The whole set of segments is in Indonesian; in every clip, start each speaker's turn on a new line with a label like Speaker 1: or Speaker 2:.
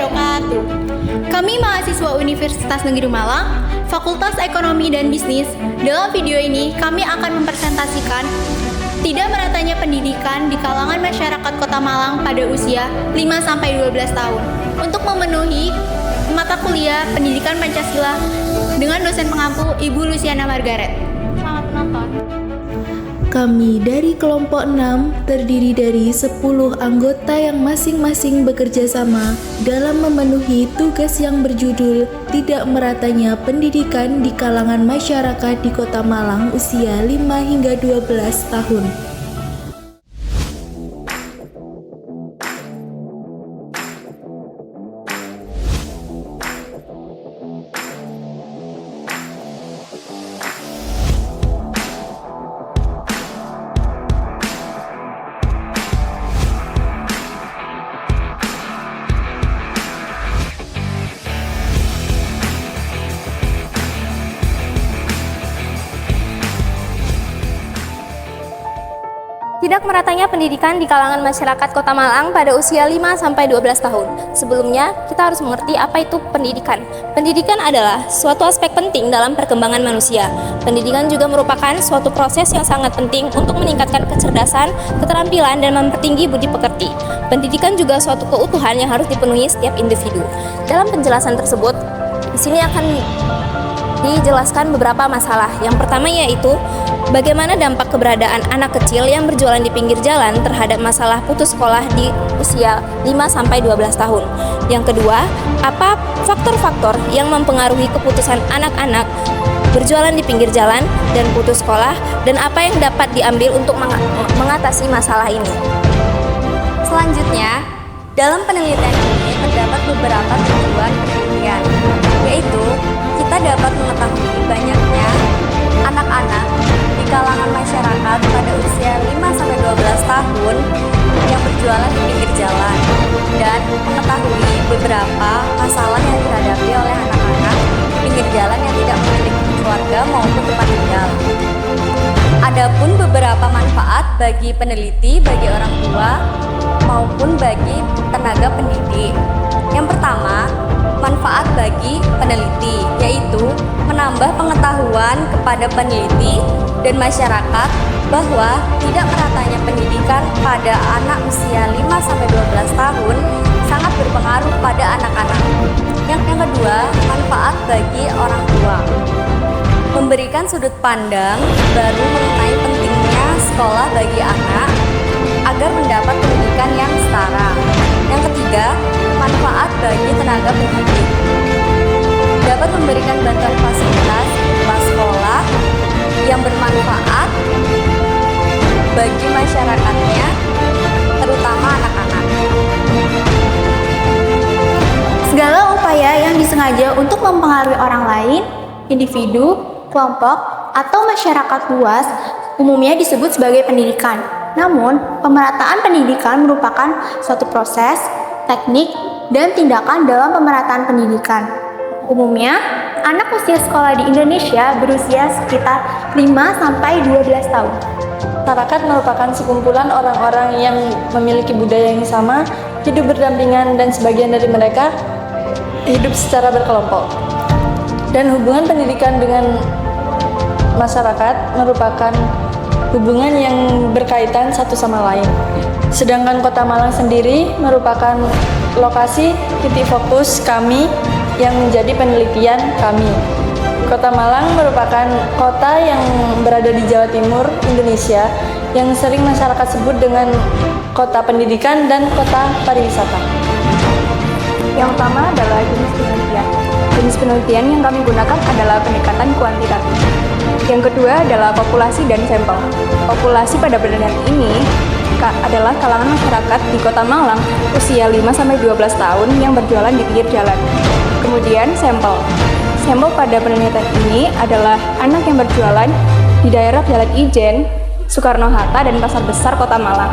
Speaker 1: wabarakatuh. Kami mahasiswa Universitas Negeri Malang, Fakultas Ekonomi dan Bisnis. Dalam video ini, kami akan mempresentasikan tidak meratanya pendidikan di kalangan masyarakat Kota Malang pada usia 5-12 tahun. Untuk memenuhi mata kuliah Pendidikan Pancasila dengan dosen pengampu Ibu Luciana Margaret. Selamat menonton.
Speaker 2: Kami dari kelompok 6 terdiri dari 10 anggota yang masing-masing bekerja sama dalam memenuhi tugas yang berjudul tidak meratanya pendidikan di kalangan masyarakat di Kota Malang usia 5-12 tahun.
Speaker 3: Tidak meratanya pendidikan di kalangan masyarakat Kota Malang pada usia 5-12 tahun. Sebelumnya, kita harus mengerti apa itu pendidikan. Pendidikan adalah suatu aspek penting dalam perkembangan manusia. Pendidikan juga merupakan suatu proses yang sangat penting untuk meningkatkan kecerdasan, keterampilan, dan mempertinggi budi pekerti. Pendidikan juga suatu keutuhan yang harus dipenuhi setiap individu. Dalam penjelasan tersebut, di sini akan dijelaskan beberapa masalah. Yang pertama yaitu bagaimana dampak keberadaan anak kecil yang berjualan di pinggir jalan terhadap masalah putus sekolah di usia 5-12 tahun. Yang kedua, apa faktor-faktor yang mempengaruhi keputusan anak-anak berjualan di pinggir jalan dan putus sekolah, dan apa yang dapat diambil untuk mengatasi masalah ini. Selanjutnya, dalam penelitian ini terdapat beberapa tujuan penelitian, yaitu kita dapat mengetahui banyaknya anak-anak di kalangan masyarakat pada usia 5-12 tahun yang berjualan di pinggir jalan, dan mengetahui beberapa masalah yang dihadapi oleh anak-anak di pinggir jalan yang tidak memiliki keluarga maupun tempat tinggal. Adapun beberapa manfaat bagi peneliti, bagi orang tua, maupun bagi tenaga pendidik. Yang pertama, manfaat bagi peneliti, yaitu menambah pengetahuan kepada peneliti dan masyarakat bahwa tidak meratanya pendidikan pada anak usia 5-12 tahun sangat berpengaruh pada anak-anak. Yang kedua, manfaat bagi orang tua. Memberikan sudut pandang baru mengenai pentingnya sekolah bagi anak agar mendapat pendidikan yang setara. Yang ketiga, manfaat bagi tenaga pendidik. Dapat memberikan bantuan fasilitas berupa sekolah yang bermanfaat bagi masyarakatnya, terutama anak-anak.
Speaker 1: Segala upaya yang disengaja untuk mempengaruhi orang lain, individu, kelompok, atau masyarakat luas umumnya disebut sebagai pendidikan. Namun, pemerataan pendidikan merupakan suatu proses, teknik, dan tindakan dalam pemerataan pendidikan. Umumnya, anak usia sekolah di Indonesia berusia sekitar 5-12 tahun.
Speaker 4: Masyarakat merupakan sekumpulan orang-orang yang memiliki budaya yang sama, hidup berdampingan, dan sebagian dari mereka hidup secara berkelompok. Dan hubungan pendidikan dengan masyarakat merupakan hubungan yang berkaitan satu sama lain. Sedangkan Kota Malang sendiri merupakan lokasi titik fokus kami yang menjadi penelitian kami. Kota Malang merupakan kota yang berada di Jawa Timur, Indonesia, yang sering masyarakat sebut dengan kota pendidikan dan kota pariwisata.
Speaker 5: Yang pertama adalah jenis penelitian. Jenis penelitian yang kami gunakan adalah pendekatan kuantitatif. Yang kedua adalah populasi dan sampel. Populasi pada penelitian ini adalah kalangan masyarakat di Kota Malang usia 5-12 tahun yang berjualan di pinggir jalan. Kemudian sampel. Sampel pada penelitian ini adalah anak yang berjualan di daerah Jalan Ijen, Soekarno-Hatta, dan Pasar Besar Kota Malang.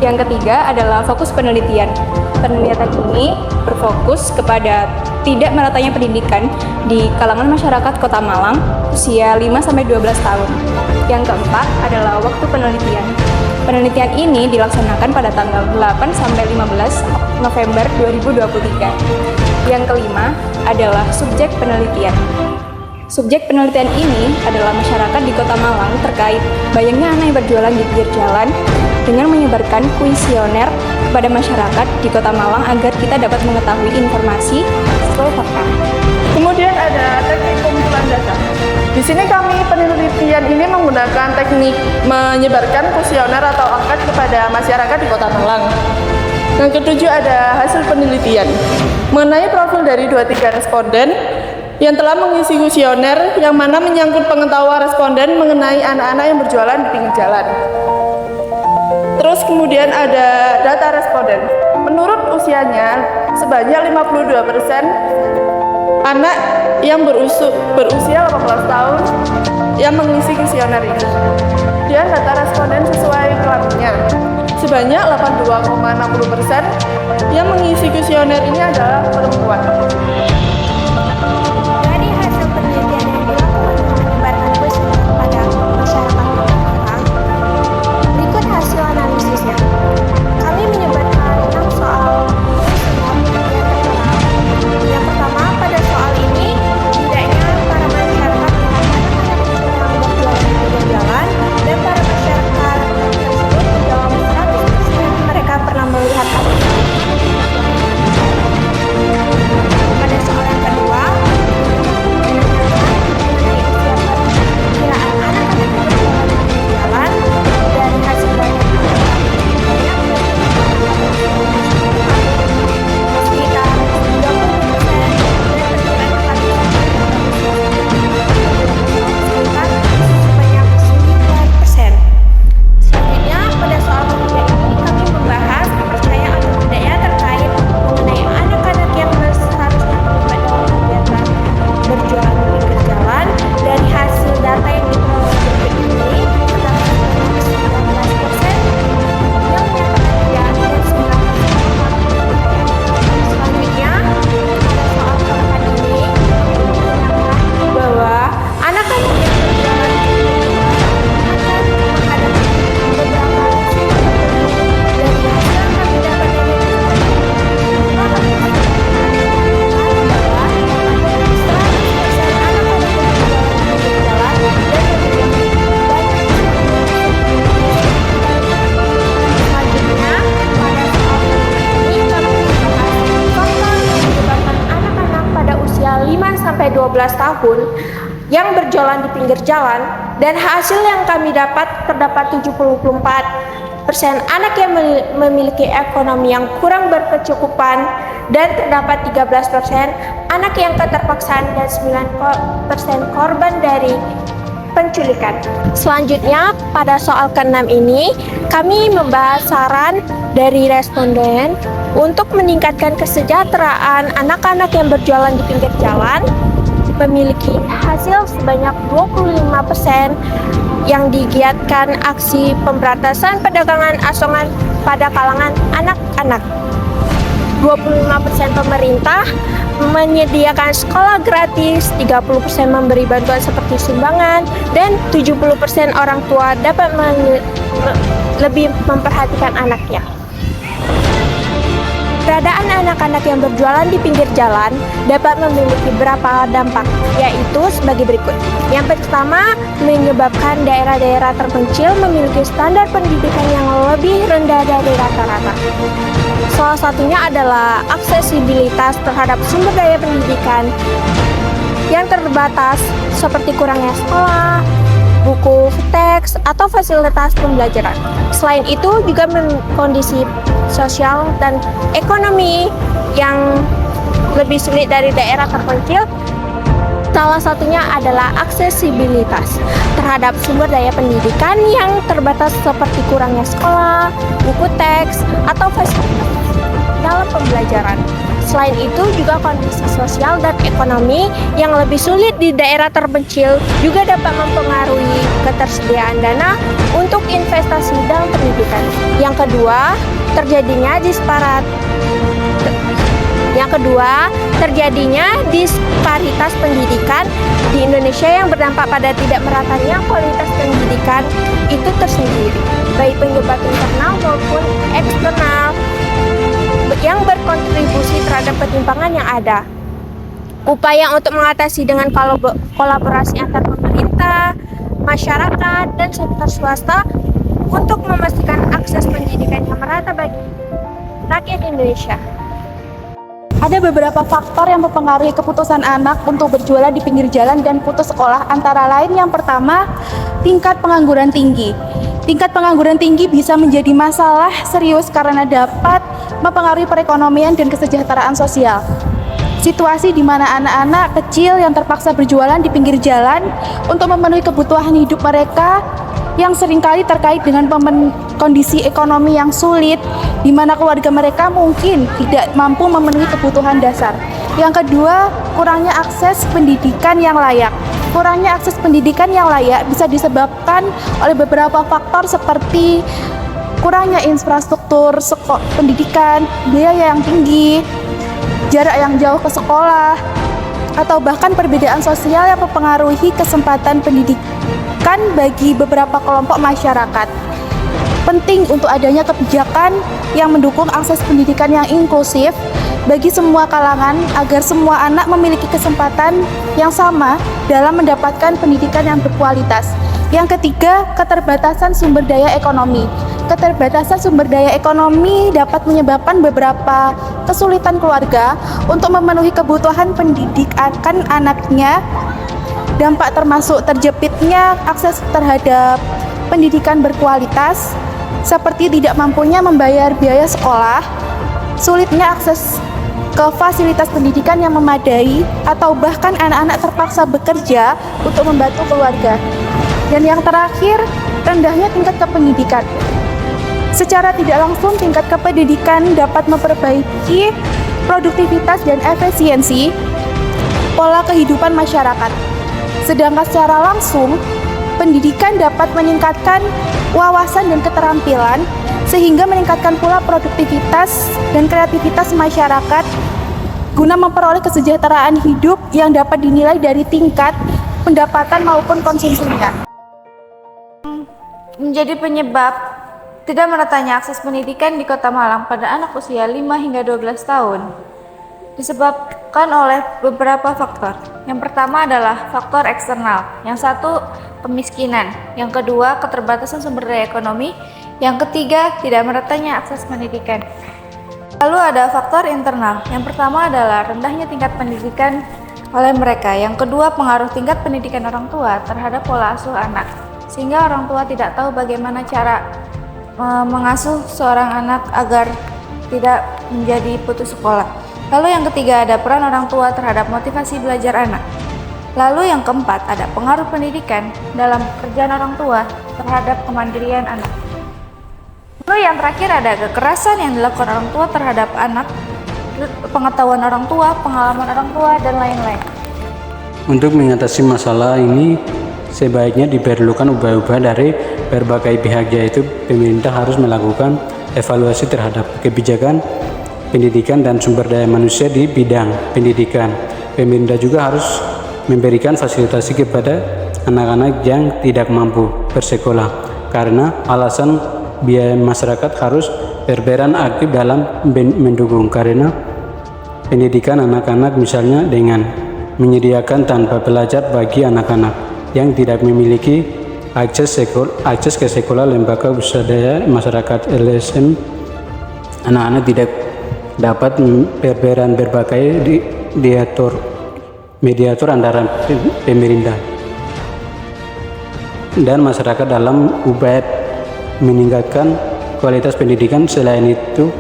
Speaker 5: Yang ketiga adalah fokus penelitian. Penelitian ini berfokus kepada tidak meratanya pendidikan di kalangan masyarakat Kota Malang usia 5-12 tahun. Yang keempat adalah waktu penelitian. Penelitian ini dilaksanakan pada tanggal 8 sampai 15 November 2023. Yang kelima adalah subjek penelitian. Subjek penelitian ini adalah masyarakat di Kota Malang terkait banyaknya anak yang berjualan di pinggir jalan dengan menyebarkan kuesioner kepada masyarakat di Kota Malang agar kita dapat mengetahui informasi sesuai fakta.
Speaker 6: Kemudian ada teknik pengumpulan data. Di sini kami penelitian ini menggunakan teknik menyebarkan kuesioner atau angket kepada masyarakat di Kota Malang. Yang ketujuh ada hasil penelitian mengenai profil dari 23 responden yang telah mengisi kuesioner yang mana menyangkut pengetahuan responden mengenai anak-anak yang berjualan di pinggir jalan. Terus kemudian ada data responden. Menurut usianya sebanyak 52% anak yang berusia 18 tahun yang mengisi kuesioner ini. Dan data responden sesuai kelaminnya. Sebanyak 82,60% yang mengisi kuesioner ini adalah perempuan.
Speaker 1: Dari hasil penelitian yang dilakukan menyebarkan kuesioner kepada masyarakat Malang, berikut hasil analisisnya. Kami menyebarkan 6 soal kuesioner yang terkenal. Yang pertama, pada soal ini, tidaknya para masyarakat melihat anak-anak yang berjualan di pinggir jalan dan para masyarakat tersebut menjawab 100% mereka pernah melihat anak. Pada soal yang kedua, kiraan anak-anak yang berjualan di pinggir jalan dari hasil banyak sekitar 30% dan perkiraan sekitar sebanyak 9%. Selanjutnya, pada soal ketiga ini kami membahas kepercayaan atau tidaknya terkait mengenai anak-anak yang seharusnya terlibat dalam kegiatan berjualan di pinggir jalan. Dari hasil data yang diperoleh berikut ini, terdapat sebanyak 19% yang menyatakan tidak dan 9% Selanjutnya, pada soal keempat ini, menyatakan bahwa anak-anak yang berjualan di pinggir jalan akan menghadapi beberapa risiko dari hasil yang kami dapat dari Selanjutnya, pada soal ini kami membahas faktor yang menyebabkan anak-anak pada usia 5-12 tahun yang berjualan di pinggir jalan, dan hasil yang kami dapat terdapat 74% anak yang memiliki ekonomi yang kurang berkecukupan, dan terdapat 13% anak yang keterpaksaan dan 9% korban dari penculikan. Selanjutnya, pada soal ke-6 ini, kami membahas saran dari responden untuk meningkatkan kesejahteraan anak-anak yang berjualan di pinggir jalan. Memiliki hasil sebanyak 25% yang digiatkan aksi pemberantasan perdagangan asongan pada kalangan anak-anak. 25% pemerintah menyediakan sekolah gratis, 30% memberi bantuan seperti sumbangan, dan 70% orang tua dapat lebih memperhatikan anaknya. Keberadaan anak-anak yang berjualan di pinggir jalan dapat memiliki beberapa dampak, yaitu sebagai berikut. Yang pertama, menyebabkan daerah-daerah terpencil memiliki standar pendidikan yang lebih rendah dari rata-rata. Salah satunya adalah aksesibilitas terhadap sumber daya pendidikan yang terbatas, seperti kurangnya sekolah, buku, teks, atau fasilitas pembelajaran. Selain itu, juga kondisi sosial dan ekonomi yang lebih sulit dari daerah terpencil. Salah satunya adalah aksesibilitas terhadap sumber daya pendidikan yang terbatas, seperti kurangnya sekolah, buku teks, atau fasilitas dalam pembelajaran. Selain itu, juga kondisi sosial dan ekonomi yang lebih sulit di daerah terpencil juga dapat mempengaruhi ketersediaan dana untuk investasi dalam pendidikan. Yang kedua, terjadinya disparitas pendidikan di Indonesia yang berdampak pada tidak meratanya kualitas pendidikan itu tersendiri.
Speaker 7: baik penyebab internal maupun eksternal yang berkontribusi terhadap ketimpangan yang ada. Upaya untuk mengatasi dengan kolaborasi antar pemerintah, masyarakat, dan sektor swasta untuk memastikan akses pendidikan yang merata bagi rakyat Indonesia.
Speaker 1: Ada beberapa faktor yang mempengaruhi keputusan anak untuk berjualan di pinggir jalan dan putus sekolah, antara lain yang pertama, tingkat pengangguran tinggi. Tingkat pengangguran tinggi bisa menjadi masalah serius karena dapat mempengaruhi perekonomian dan kesejahteraan sosial. Situasi di mana anak-anak kecil yang terpaksa berjualan di pinggir jalan untuk memenuhi kebutuhan hidup mereka yang seringkali terkait dengan kondisi ekonomi yang sulit, di mana keluarga mereka mungkin tidak mampu memenuhi kebutuhan dasar. Yang kedua, kurangnya akses pendidikan yang layak. Kurangnya akses pendidikan yang layak bisa disebabkan oleh beberapa faktor seperti kurangnya infrastruktur pendidikan, biaya yang tinggi, jarak yang jauh ke sekolah, atau bahkan perbedaan sosial yang mempengaruhi kesempatan pendidikan bagi beberapa kelompok masyarakat. Penting untuk adanya kebijakan yang mendukung akses pendidikan yang inklusif bagi semua kalangan agar semua anak memiliki kesempatan yang sama dalam mendapatkan pendidikan yang berkualitas. Yang ketiga, keterbatasan sumber daya ekonomi. Keterbatasan sumber daya ekonomi dapat menyebabkan beberapa kesulitan keluarga untuk memenuhi kebutuhan pendidikan anaknya. Dampak termasuk terjepitnya akses terhadap pendidikan berkualitas, seperti tidak mampunya membayar biaya sekolah, sulitnya akses ke fasilitas pendidikan yang memadai, atau bahkan anak-anak terpaksa bekerja untuk membantu keluarga. Dan yang terakhir, rendahnya tingkat kependidikan. Secara tidak langsung, tingkat kependidikan dapat memperbaiki produktivitas dan efisiensi pola kehidupan masyarakat. Sedangkan secara langsung, pendidikan dapat meningkatkan wawasan dan keterampilan sehingga meningkatkan pula produktivitas dan kreativitas masyarakat guna memperoleh kesejahteraan hidup yang dapat dinilai dari tingkat pendapatan maupun konsumsinya.
Speaker 8: Menjadi penyebab tidak meratanya akses pendidikan di Kota Malang pada anak usia 5 hingga 12 tahun disebabkan oleh beberapa faktor. Yang pertama adalah faktor eksternal, yang satu kemiskinan, yang kedua keterbatasan sumber daya ekonomi, yang ketiga tidak meratanya akses pendidikan. Lalu ada faktor internal, yang pertama adalah rendahnya tingkat pendidikan oleh mereka, yang kedua pengaruh tingkat pendidikan orang tua terhadap pola asuh anak, sehingga orang tua tidak tahu bagaimana cara mengasuh seorang anak agar tidak menjadi putus sekolah. Lalu yang ketiga ada peran orang tua terhadap motivasi belajar anak. Lalu yang keempat ada pengaruh pendidikan dalam pekerjaan orang tua terhadap kemandirian anak. Lalu yang terakhir ada kekerasan yang dilakukan orang tua terhadap anak, pengetahuan orang tua, pengalaman orang tua, dan lain-lain.
Speaker 9: Untuk mengatasi masalah ini, sebaiknya diperlukan upaya-upaya dari berbagai pihak, yaitu pemerintah harus melakukan evaluasi terhadap kebijakan pendidikan dan sumber daya manusia di bidang pendidikan. Pemerintah juga harus memberikan fasilitasi kepada anak-anak yang tidak mampu bersekolah karena alasan biaya masyarakat harus berperan aktif dalam mendukung karena pendidikan anak-anak, misalnya dengan menyediakan tanpa belajar bagi anak-anak yang tidak memiliki akses ke sekolah lembaga usaha masyarakat LSM. Anak-anak tidak dapat berperan berbagai mediator antara pemerintah dan masyarakat dalam upaya meningkatkan kualitas pendidikan. Selain itu,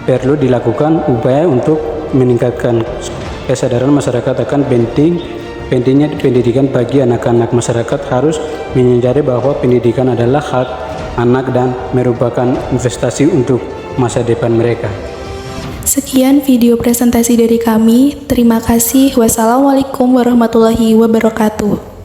Speaker 9: perlu dilakukan upaya untuk meningkatkan kesadaran masyarakat akan pentingnya pendidikan bagi anak-anak. Masyarakat harus menyadari bahwa pendidikan adalah hak anak dan merupakan investasi untuk masa depan mereka.
Speaker 2: Sekian video presentasi dari kami. Terima kasih. Wassalamualaikum warahmatullahi wabarakatuh.